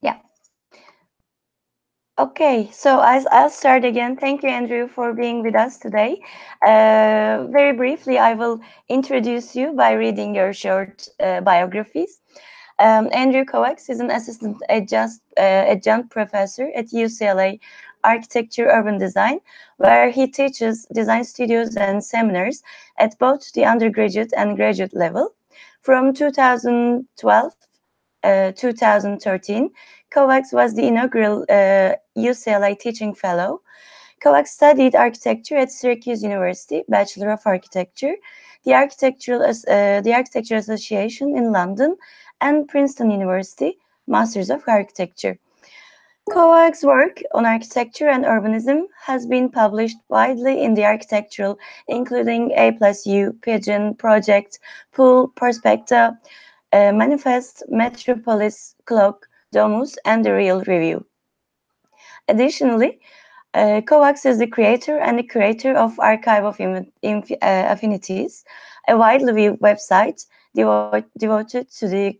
Yeah. Okay, so I'll start again. Thank you, Andrew, for being with us today. Very briefly, I will introduce you by reading your short biographies. Andrew Kovacs is an assistant adjunct professor at UCLA Architecture Urban Design, where he teaches design studios and seminars at both the undergraduate and graduate level. From 2012 2013, Kovacs was the inaugural UCLA teaching fellow. Kovacs studied architecture at Syracuse University, Bachelor of Architecture, the Architecture Association in London, and Princeton University, Masters of Architecture. Kovacs' work on architecture and urbanism has been published widely in the architectural, including A+U, Pigeon, Project, Pool, Perspecta, Manifest, Metropolis, Clock, Domus, and the Real Review. Additionally, Kovacs is the creator and the curator of Archive of Affinities, a widely viewed website devoted to the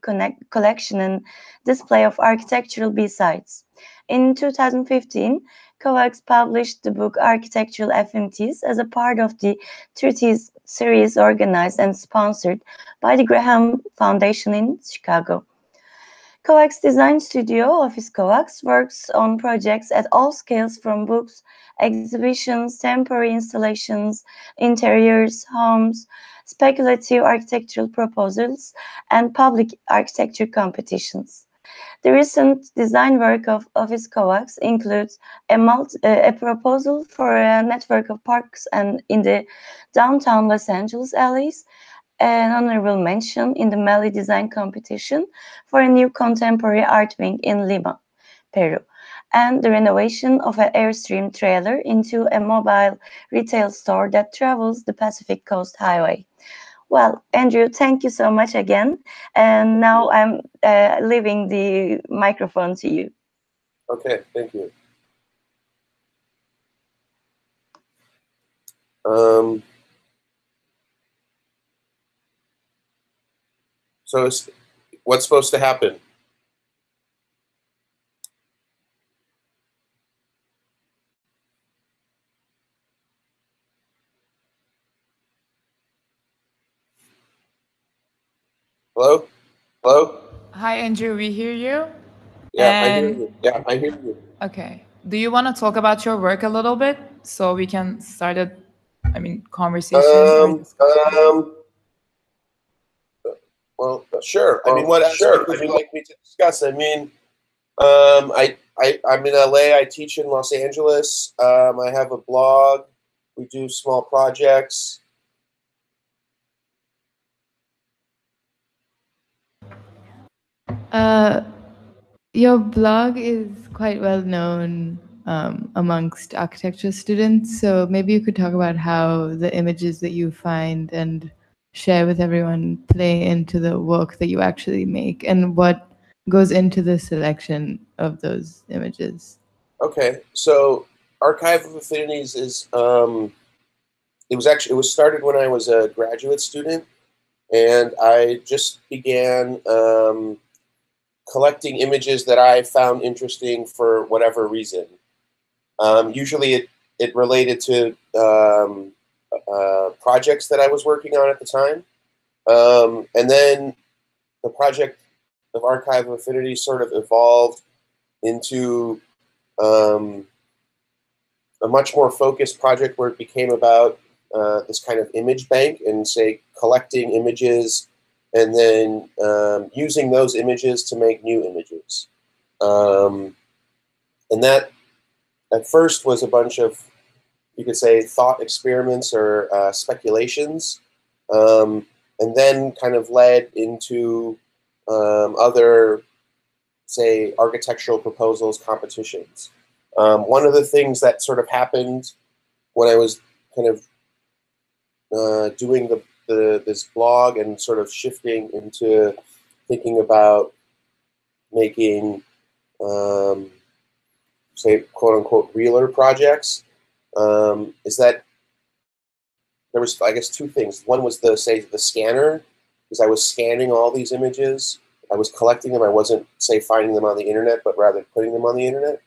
collection and display of architectural B-sides. In 2015, Kovacs published the book Architectural Affinities as a part of the treatise series organized and sponsored by the Graham Foundation in Chicago. Kovacs Design Studio, Office Kovacs, works on projects at all scales from books, exhibitions, temporary installations, interiors, homes, speculative architectural proposals, and public architecture competitions. The recent design work of Office Kovacs includes a proposal for a network of parks and in the downtown Los Angeles alleys, an honorable mention in the Mali Design Competition for a new contemporary art wing in Lima, Peru, and the renovation of an Airstream trailer into a mobile retail store that travels the Pacific Coast Highway. Well, Andrew, thank you so much again. And now I'm leaving the microphone to you. Okay, thank you. So what's supposed to happen? Hello? Hello? Hi, Andrew, we hear you. Yeah, I hear you. Yeah, I hear you. Okay. Do you want to talk about your work a little bit so we can start a, conversation or discussion? Well, sure. I mean, what aspect would you like me to discuss? I mean, I'm in LA. I teach in Los Angeles. I have a blog. We do small projects. Your blog is quite well known amongst architecture students, so maybe you could talk about how the images that you find and share with everyone play into the work that you actually make and what goes into the selection of those images. Okay, so Archive of Affinities is it was started when I was a graduate student, and I just began collecting images that I found interesting for whatever reason. Usually it related to projects that I was working on at the time. And then the project of Archive of Affinity sort of evolved into a much more focused project where it became about this kind of image bank and, say, collecting images and then using those images to make new images. And that, at first, was a bunch of, you could say, thought experiments or speculations, and then kind of led into other, say, architectural proposals competitions. One of the things that sort of happened when I was kind of doing this blog and sort of shifting into thinking about making, say, quote-unquote, realer projects, is that there was, I guess, two things. One was the scanner, because I was scanning all these images I was collecting them. I wasn't, say, finding them on the internet, but rather putting them on the internet.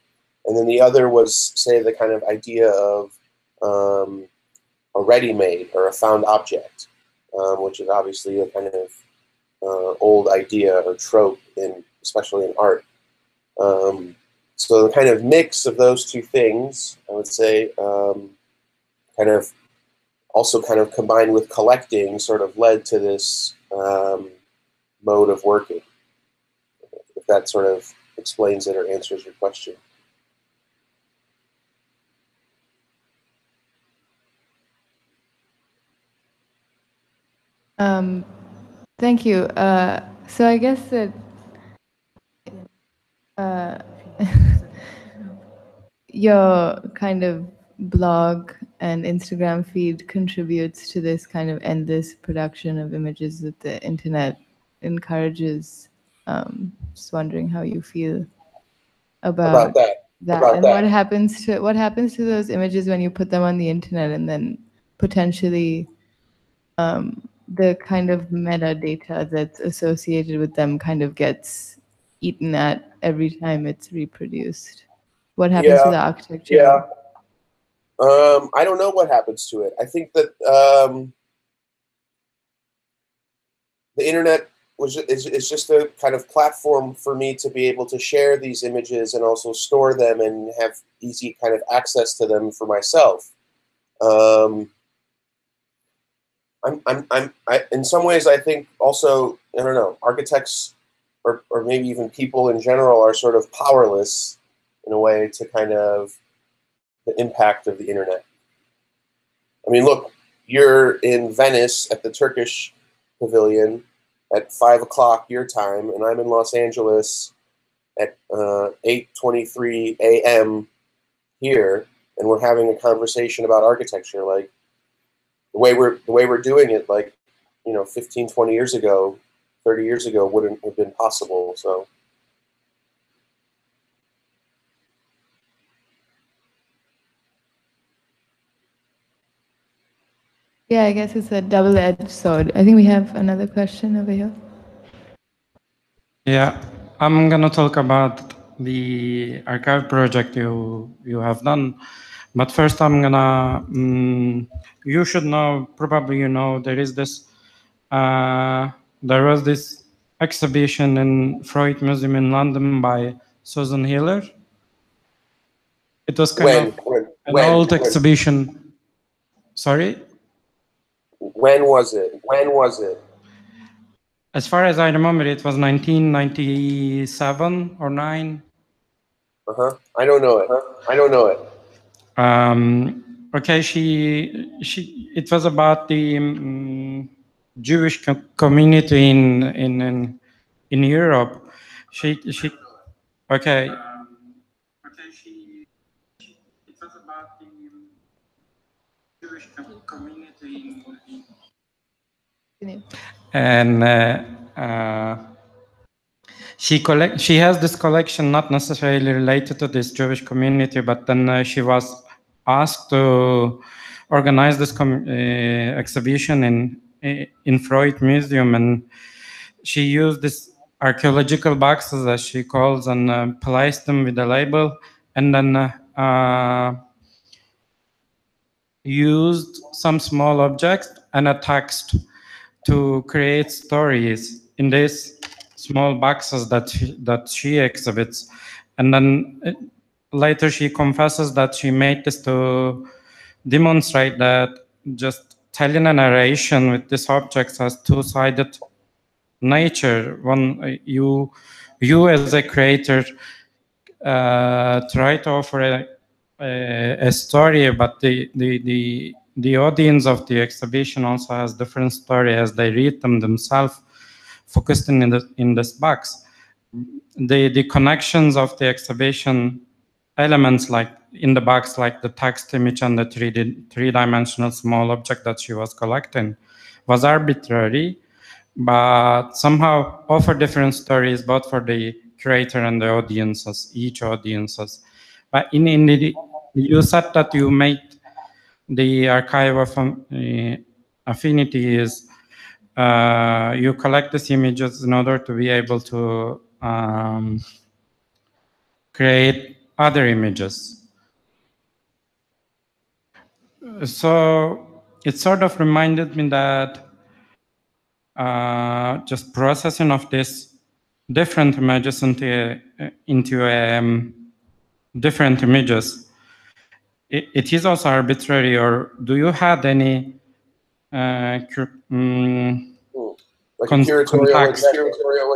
And then the other was, say, the kind of idea of a ready-made or a found object, which is obviously a kind of old idea or trope, especially in art. So the kind of mix of those two things, I would say, kind of also kind of combined with collecting, sort of led to this mode of working. If that sort of explains it or answers your question. Thank you. So I guess that your kind of blog and Instagram feed contributes to this kind of endless production of images that the internet encourages. Just wondering how you feel about that. And what happens to those images when you put them on the internet, and then potentially the kind of metadata that's associated with them kind of gets eaten at every time it's reproduced. What happens to the architecture? Yeah. I don't know what happens to it. I think that the internet is just a kind of platform for me to be able to share these images and also store them and have easy kind of access to them for myself. In some ways, I think also, I don't know, architects or maybe even people in general are sort of powerless in a way to kind of the impact of the internet. I mean, look, you're in Venice at the Turkish Pavilion at 5 o'clock your time, and I'm in Los Angeles at 8:23 a.m. here, and we're having a conversation about architecture. Like the way we're doing it, like 15, 20 years ago, 30 years ago, wouldn't have been possible. So. Yeah, I guess it's a double-edged sword. I think we have another question over here. Yeah, I'm gonna talk about the archive project you have done, but first I'm gonna. You should know, probably you know, there is this. There was this exhibition in Freud Museum in London by Susan Healer. It was kind of an old exhibition. Sorry? When was it? As far as I remember, it was 1997 or 9. I don't know it. Okay, it was about the Jewish community in Europe. Okay. It was about the Jewish community and she has this collection not necessarily related to this Jewish community, but then she was asked to organize this exhibition in Freud Museum, and she used this archaeological boxes, as she calls, and placed them with a label, and then used some small objects and a text to create stories in these small boxes that she exhibits. And then later she confesses that she made this to demonstrate that just telling a narration with these objects has two-sided nature. One, you as a creator try to offer a story, but the audience of the exhibition also has different story as they read them themselves, focusing in this box. The connections of the exhibition elements, like in the box, like the text, image, and the three-dimensional small object that she was collecting, was arbitrary, but somehow offer different stories both for the creator and the audiences, each audiences. But you said that you made the archive of affinity is you collect these images in order to be able to create other images. So it sort of reminded me that just processing of these different images into different images, it is also arbitrary, or do you have any Like a curatorial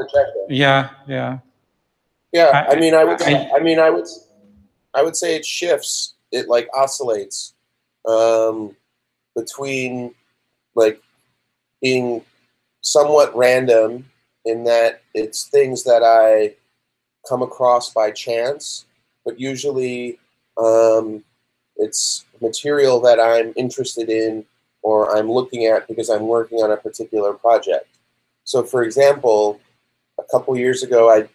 agenda. Yeah, yeah. Yeah, I would say it shifts. It like oscillates between like being somewhat random in that it's things that I come across by chance, but usually it's material that I'm interested in or I'm looking at because I'm working on a particular project. So, for example, a couple years ago, I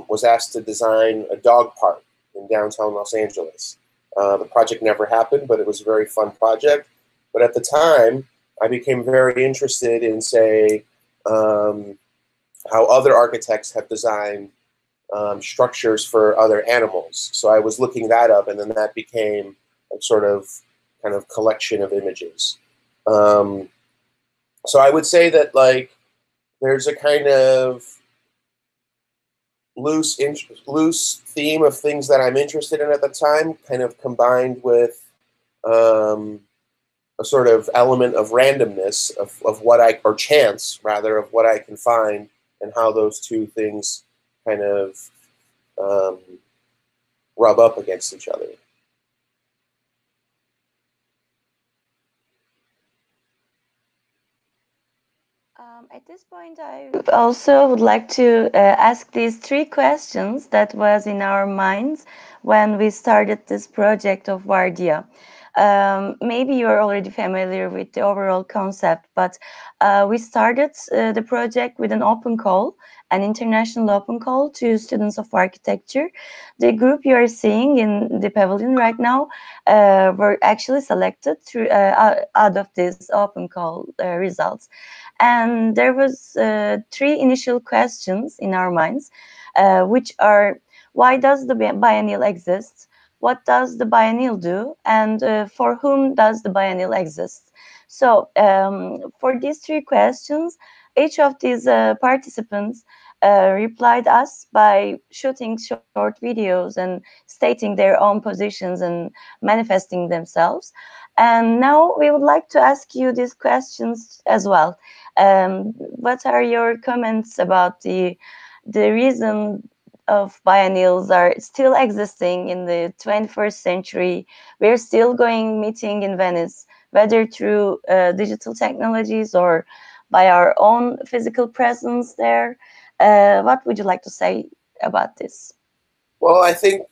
was asked to design a dog park in downtown Los Angeles. The project never happened, but it was a very fun project. But at the time, I became very interested in, say, how other architects have designed structures for other animals. So I was looking that up, and then that became a sort of kind of collection of images. So I would say that like there's a kind of loose theme of things that I'm interested in at the time, kind of combined with a sort of element of randomness of what or chance rather, of what I can find, and how those two things kind of rub up against each other. At this point, I also would like to ask these three questions that was in our minds when we started this project of Vardia. Maybe you're already familiar with the overall concept, but we started the project with an open call, an international open call to students of architecture. The group you are seeing in the pavilion right now were actually selected through out of these open call results. And there was three initial questions in our minds, which are: why does the biennial exist? What does the biennial do? And for whom does the biennial exist? So for these three questions, each of these participants replied us by shooting short videos and stating their own positions and manifesting themselves. And now we would like to ask you these questions as well. What are your comments about the reason of biennials are still existing in the 21st century? We're still going meeting in Venice, whether through digital technologies or by our own physical presence there. What would you like to say about this? Well, I think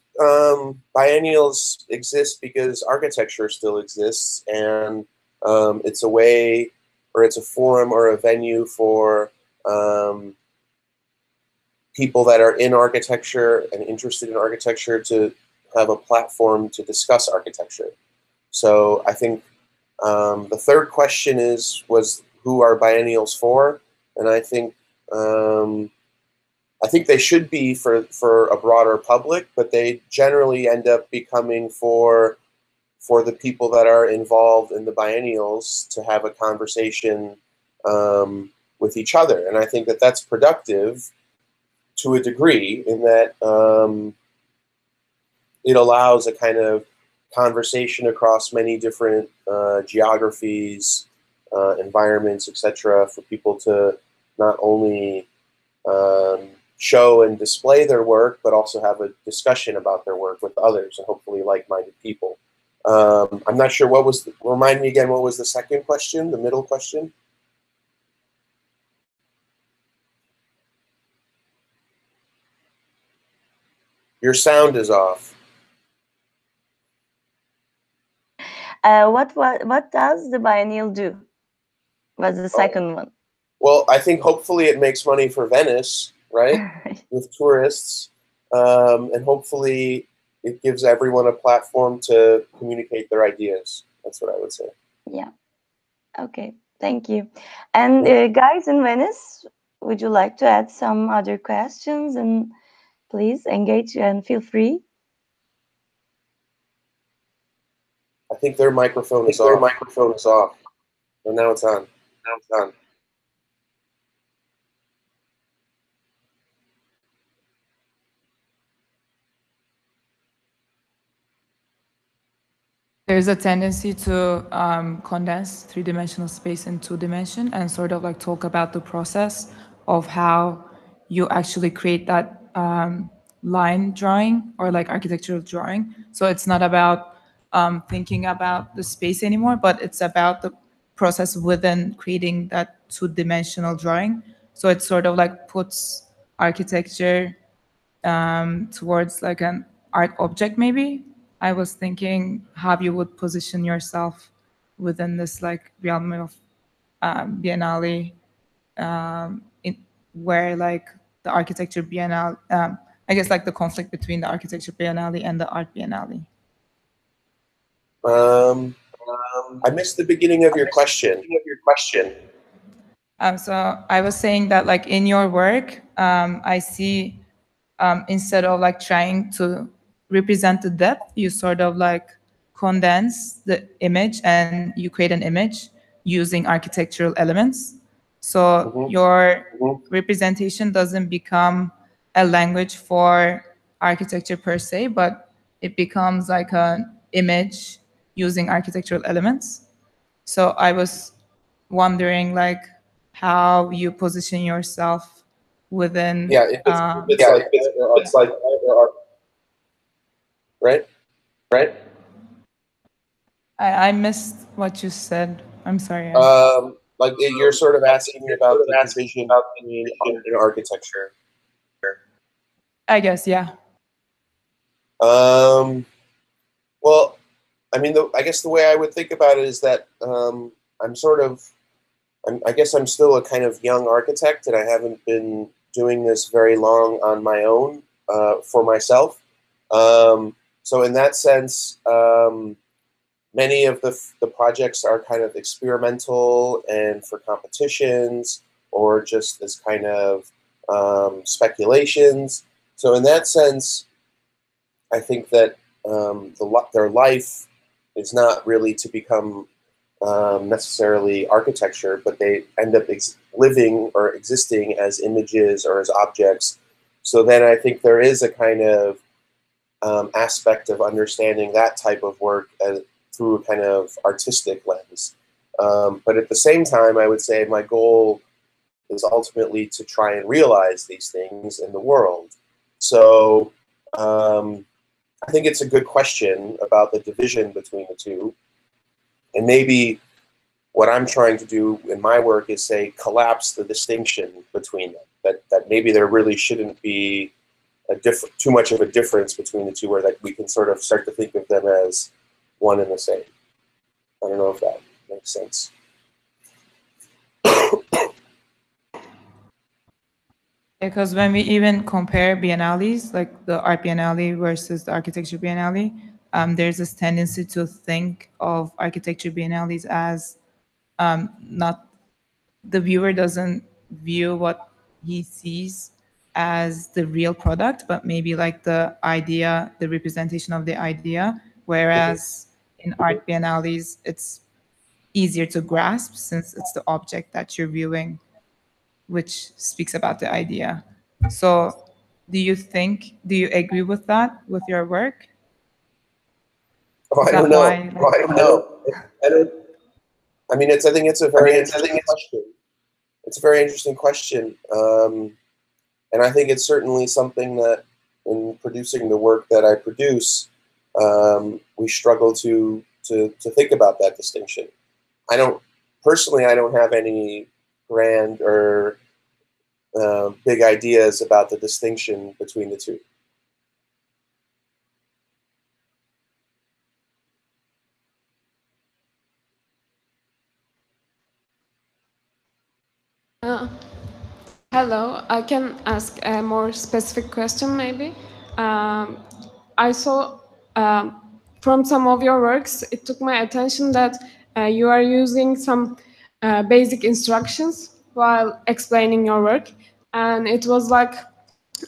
biennials exist because architecture still exists, and it's a way, or it's a forum or a venue for people that are in architecture and interested in architecture to have a platform to discuss architecture. So I think the third question was who are biennials for? And I think they should be for a broader public, but they generally end up becoming for the people that are involved in the biennials to have a conversation with each other. And I think that that's productive to a degree, in that it allows a kind of conversation across many different geographies, environments, etc., for people to not only show and display their work, but also have a discussion about their work with others, and hopefully like-minded people. I'm not sure remind me again, what was the second question, the middle question? Your sound is off. What does the biennial do? Was the second one. Well, I think hopefully it makes money for Venice, right? With tourists. And hopefully it gives everyone a platform to communicate their ideas. That's what I would say. Yeah. Okay. Thank you. And guys in Venice, would you like to add some other questions? And please engage and feel free. I think their microphone is off. And now it's on. There's a tendency to condense three-dimensional space in two-dimension and sort of like talk about the process of how you actually create that line drawing or like architectural drawing. So it's not about thinking about the space anymore, but it's about the process within creating that two-dimensional drawing. So it sort of like puts architecture towards like an art object maybe. I was thinking how you would position yourself within this like realm of Biennale, where like the architecture Biennale, I guess like the conflict between the architecture Biennale and the art Biennale. I missed the beginning of your question. So I was saying that like in your work, I see instead of like trying to represent the depth, you sort of like condense the image and you create an image using architectural elements. So your representation doesn't become a language for architecture per se, but it becomes like an image using architectural elements. So I was wondering like how you position yourself within It's like right. I missed what you said. I'm sorry. Like you're sort of asking me about the division between art and architecture. I guess, yeah. Well, I mean, I guess the way I would think about it is that I guess I'm still a kind of young architect, and I haven't been doing this very long on my own for myself. So in that sense, many of the projects are kind of experimental and for competitions or just as kind of speculations. So in that sense, I think that their life is not really to become necessarily architecture, but they end up living or existing as images or as objects. So then I think there is a kind of aspect of understanding that type of work through a kind of artistic lens. But at the same time, I would say my goal is ultimately to try and realize these things in the world. So I think it's a good question about the division between the two. And maybe what I'm trying to do in my work is say collapse the distinction between them. That maybe there really shouldn't be too much of a difference between the two, where that we can sort of start to think of them as one and the same. I don't know if that makes sense. Because when we even compare biennales, like the art biennale versus the architecture biennale, there's this tendency to think of architecture biennales as not, the viewer doesn't view what he sees as the real product, but maybe like the idea, the representation of the idea. Whereas in art biennales, it's easier to grasp since it's the object that you're viewing, which speaks about the idea. So do you agree with that with your work? Oh, I don't know. I don't. I mean, I think it's a very interesting question. It's a very interesting question, and I think it's certainly something that, in producing the work that I produce, we struggle to think about that distinction. I don't have any grand or big ideas about the distinction between the two. Hello, I can ask a more specific question maybe. I saw from some of your works, it took my attention that you are using some basic instructions while explaining your work, and it was like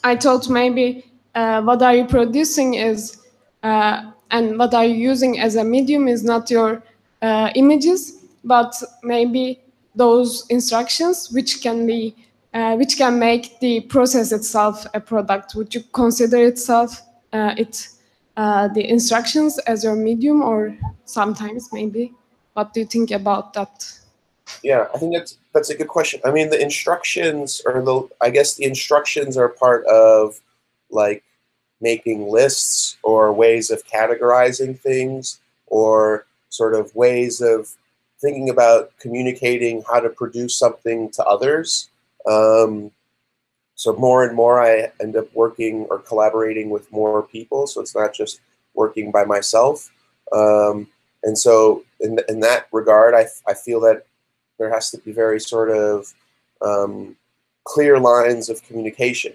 I thought maybe what are you producing is and what are you using as a medium is not your images, but maybe those instructions which can make the process itself a product. Would you consider the instructions as your medium, or sometimes maybe? What do you think about that? Yeah, I think that's a good question. I mean, the instructions I guess the instructions are part of like making lists or ways of categorizing things or sort of ways of thinking about communicating how to produce something to others. So more and more I end up working or collaborating with more people. So it's not just working by myself. And so in that regard, I feel that there has to be very sort of clear lines of communication.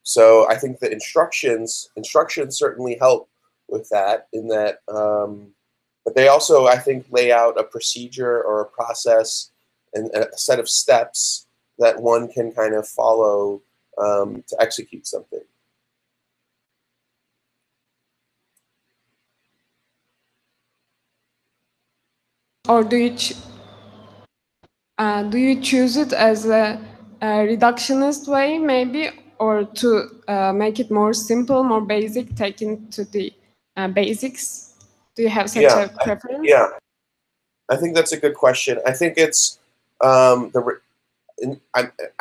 So I think the instructions certainly help with that in that, but they also, I think, lay out a procedure or a process and a set of steps that one can kind of follow to execute something. Or do you choose it as a reductionist way, maybe, or to make it more simple, more basic, taken to the basics? Do you have such a preference? Yeah, I think that's a good question. I think it's I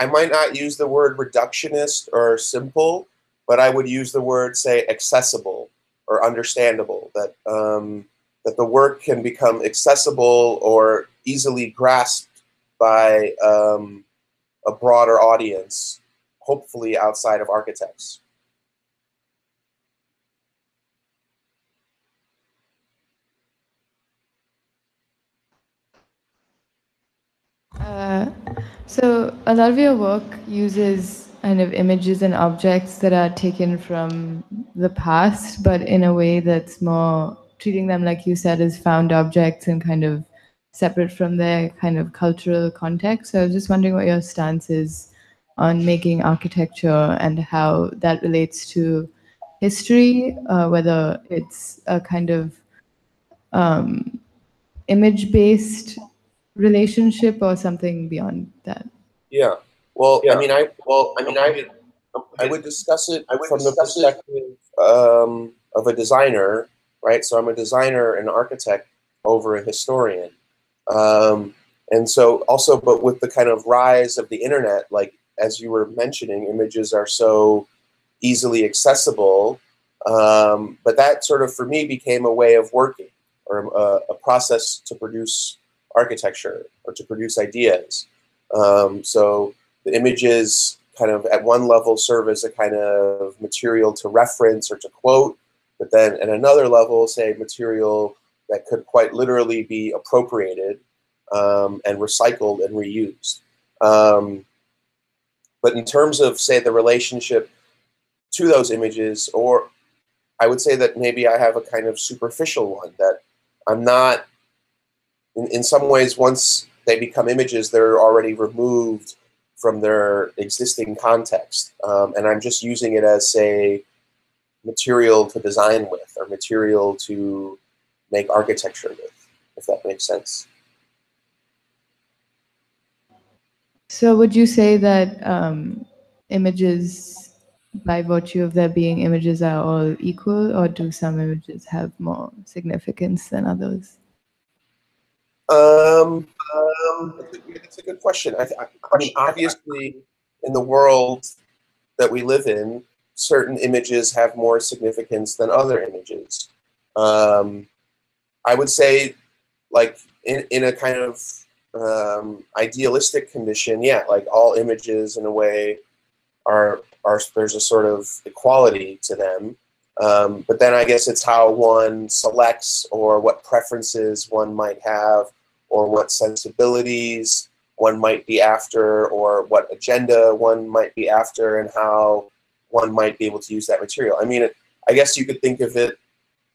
might not use the word reductionist or simple, but I would use the word, say, accessible or understandable. That that the work can become accessible or easily grasped by a broader audience, hopefully outside of architects. So a lot of your work uses kind of images and objects that are taken from the past, but in a way that's more treating them, like you said, as found objects and kind of separate from their kind of cultural context. So I was just wondering what your stance is on making architecture and how that relates to history, whether it's a kind of image-based relationship or something beyond that. Yeah. Well, I mean, I would discuss it from the perspective of a designer, right? So I'm a designer and architect over a historian. And so also, but with the kind of rise of the internet, like as you were mentioning, images are so easily accessible. But that sort of, for me, became a way of working or a process to produce architecture or to produce ideas. So the images kind of at one level serve as a kind of material to reference or to quote, but then at another level, say material that could quite literally be appropriated and recycled and reused. But in terms of, say, the relationship to those images, or I would say that maybe I have a kind of superficial one, that I'm not, in some ways, once they become images, they're already removed from their existing context. And I'm just using it as, say, material to design with or material to make architecture with, if that makes sense. So would you say that images, by virtue of there being images, are all equal, or do some images have more significance than others? That's a good question. I mean, obviously, in the world that we live in, certain images have more significance than other images. I would say, like, in a kind of idealistic condition, yeah, like all images in a way are there's a sort of equality to them. But then I guess it's how one selects or what preferences one might have or what sensibilities one might be after or what agenda one might be after and how one might be able to use that material. I mean, I guess you could think of it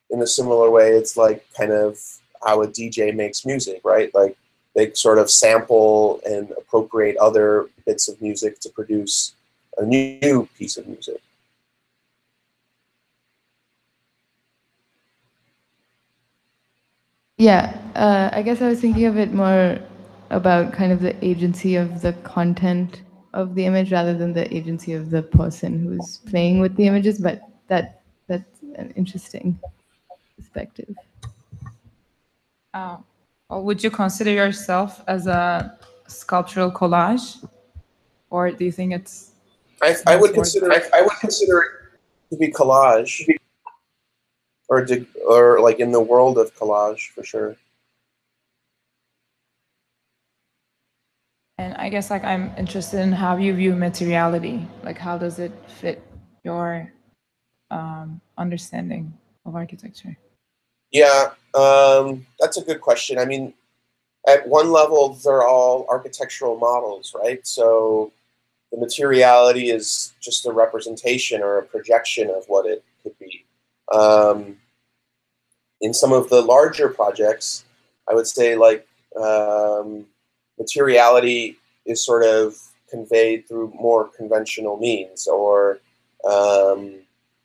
in a similar way. It's like kind of how a DJ makes music, right? Like they sort of sample and appropriate other bits of music to produce a new piece of music. Yeah, I guess I was thinking of it more about kind of the agency of the content of the image rather than the agency of the person who's playing with the images, but that's an interesting perspective. Or would you consider yourself as a sculptural collage, or do you think it's? I would consider it to be collage, or like in the world of collage for sure. And I guess like I'm interested in how you view materiality. Like how does it fit your understanding of architecture? Yeah, that's a good question. I mean, at one level, they're all architectural models, right? So the materiality is just a representation or a projection of what it could be. In some of the larger projects, I would say like materiality is sort of conveyed through more conventional means, or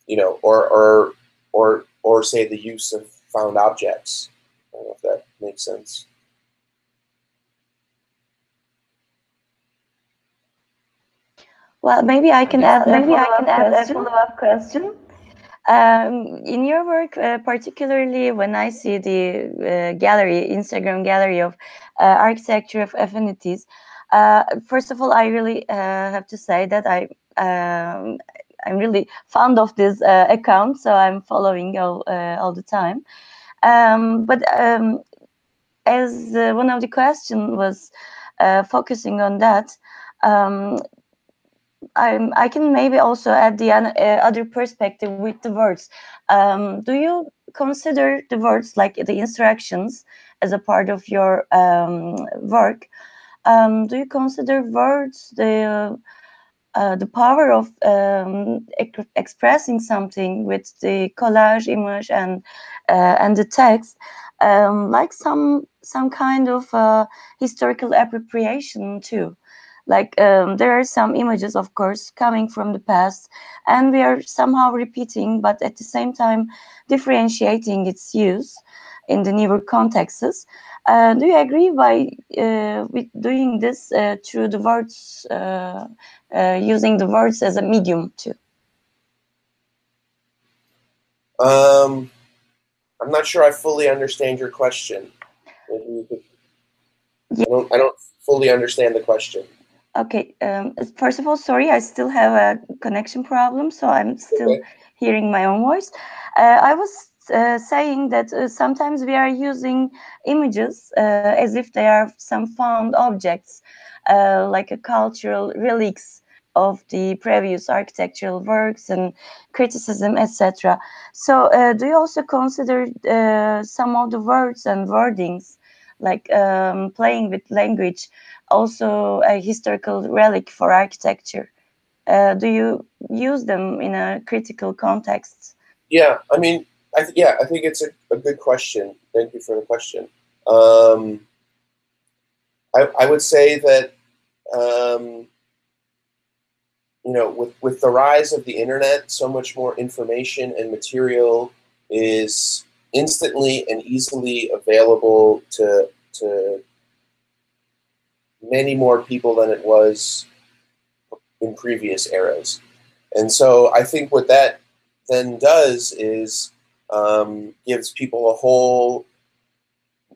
you know, or say the use of found objects. I don't know if that makes sense. Well, maybe I can add a follow-up question. In your work, particularly when I see the gallery, Instagram gallery of architecture of affinities, first of all, I really have to say that I'm really fond of this account, so I'm following all the time. But as one of the questions was focusing on that, I can maybe also add the other perspective with the words. Do you consider the words, like the instructions, as a part of your work? Do you consider words the power of expressing something with the collage image and the text, like some kind of historical appropriation too? Like there are some images, of course, coming from the past, and we are somehow repeating, but at the same time differentiating its use in the newer contexts. Do you agree with doing this through the words, using the words as a medium too? I'm not sure I fully understand your question. Maybe you could, Yeah. I don't fully understand the question. Okay. First of all, sorry, I still have a connection problem, so I'm still hearing my own voice. I was saying that sometimes we are using images as if they are some found objects, like a cultural relics of the previous architectural works and criticism, etc. So, do you also consider some of the words and wordings, like playing with language, also a historical relic for architecture? Do you use them in a critical context? Yeah, I mean, I think it's a good question. Thank you for the question. I would say that you know, with the rise of the internet, so much more information and material is instantly and easily available to many more people than it was in previous eras. And so I think what that then does is gives people a whole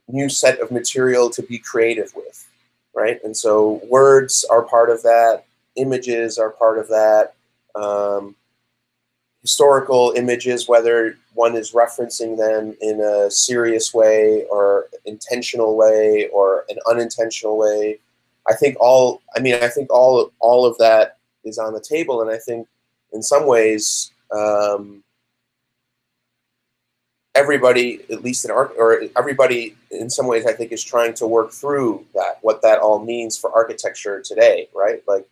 new set of material to be creative with, right? And so words are part of that, images are part of that, historical images, whether one is referencing them in a serious way or intentional way or an unintentional way. I think all of that is on the table, and I think in some ways everybody, at least in art, or everybody in some ways, I think is trying to work through that, what that all means for architecture today, right? Like,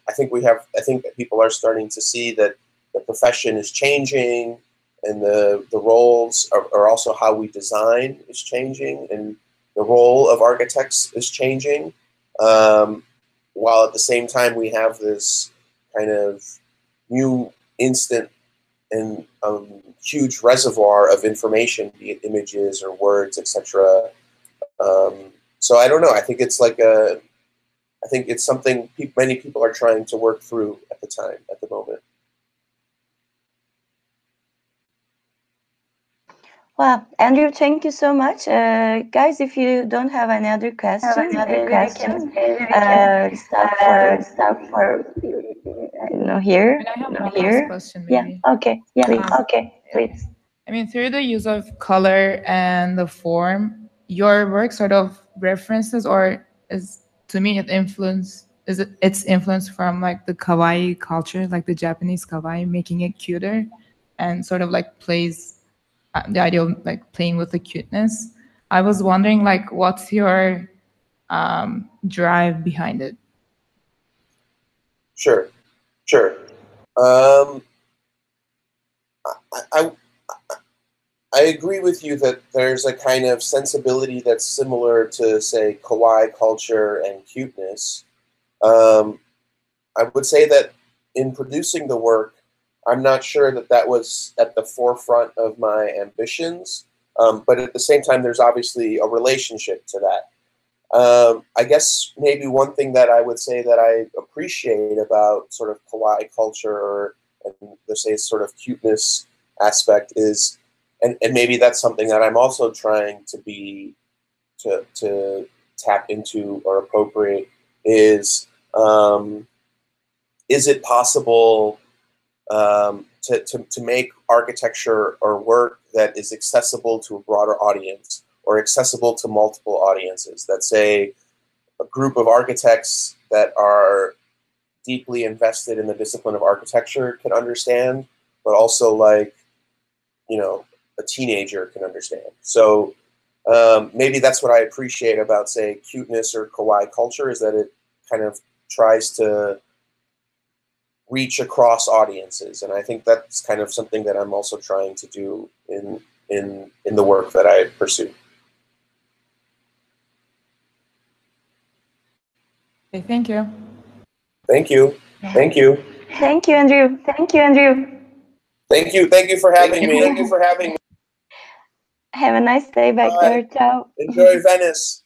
I think that people are starting to see that the profession is changing, and the roles are also how we design is changing, and role of architects is changing, while at the same time we have this kind of new instant and huge reservoir of information, be it images or words, etc. So I don't know. I think it's like I think it's something many people are trying to work through at the moment. Well, Andrew, thank you so much. Guys, if you don't have any other questions, maybe we can stop for here. And I have one last question, maybe. Yeah, okay, yeah, please. Okay, please. I mean, through the use of color and the form, your work sort of references, or is, to me, it's influence from like the kawaii culture, like the Japanese kawaii, making it cuter, and sort of like plays the idea of like playing with the cuteness. I was wondering, like, what's your drive behind it? Sure. I agree with you that there's a kind of sensibility that's similar to, say, kawaii culture and cuteness. I would say that in producing the work, I'm not sure that that was at the forefront of my ambitions, but at the same time, there's obviously a relationship to that. I guess maybe one thing that I would say that I appreciate about sort of kawaii culture, or let's say sort of cuteness aspect is, and maybe that's something that I'm also trying to tap into or appropriate is it possible to make architecture or work that is accessible to a broader audience, or accessible to multiple audiences, that, say, a group of architects that are deeply invested in the discipline of architecture can understand, but also, like, you know, a teenager can understand. So maybe that's what I appreciate about, say, cuteness or kawaii culture, is that it kind of tries to reach across audiences, and I think that's kind of something that I'm also trying to do in the work that I pursue. Okay, thank you. Thank you. Thank you. Thank you, Andrew. Thank you, Andrew. Thank you. Thank you for having me. Thank you for having me. Have a nice day back there. Ciao. Enjoy Venice.